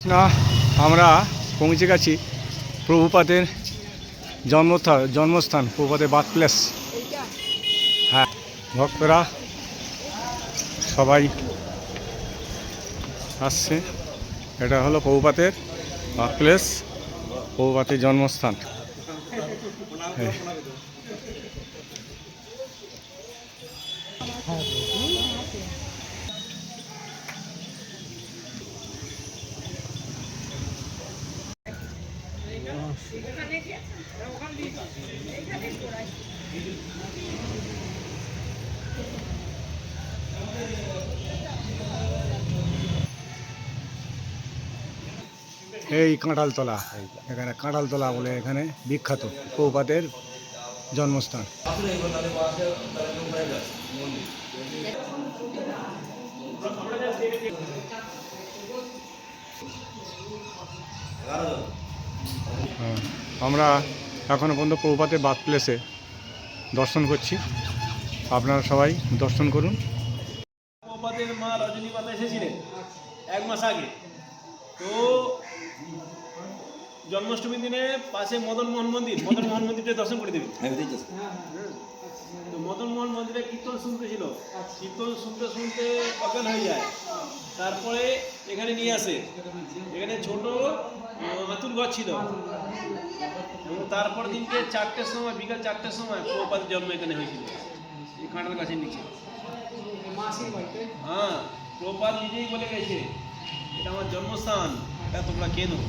না, আমরা পৌঁছে গেছি প্রভুপাদের জন্মস্থান, প্রভুপাদের বার্থ প্লেস। হ্যাঁ, ভক্তরা সবাই আসছে। এটা হলো প্রভুপাদের বার্থ প্লেস, প্রভুপাদের জন্মস্থান। এই কাঁঠালতলা, এখানে কাঁঠালতলা বলে এখানে বিখ্যাত প্রভুপাদের জন্মস্থান। আমরা এখনো পর্যন্ত প্রভুপাদের বার্থ প্লেসে দর্শন করছি। আপনারা সবাই দর্শন করুন। প্রভুপাদের মা রজনী মাতা এসেছিলেন 1 মাস আগে। তো জন্মাষ্টমীর দিনে পাশে মদন মোহন মন্দিরটা দর্শন করে দেবেন। তো মদন মোহন মন্দিরে কীর্তন শুনতেছিল, কীর্তন শুনতে শুনতে অজ্ঞান হয়ে যায়। তারপরে এখানে নিয়ে আসে, এখানে ছোট আতুর ঘর ছিল। এবং তারপর দিনকে 4টের সময়, বিকাল 4টের সময় প্রভুপাদের জন্ম এখানে হয়েছিল, এই কাঁঠাল গাছের নিচে। হ্যাঁ, প্রভুপাদ নিজেই বলে গেছে, এটা আমার জন্মস্থান, এটা তোমরা কেনো।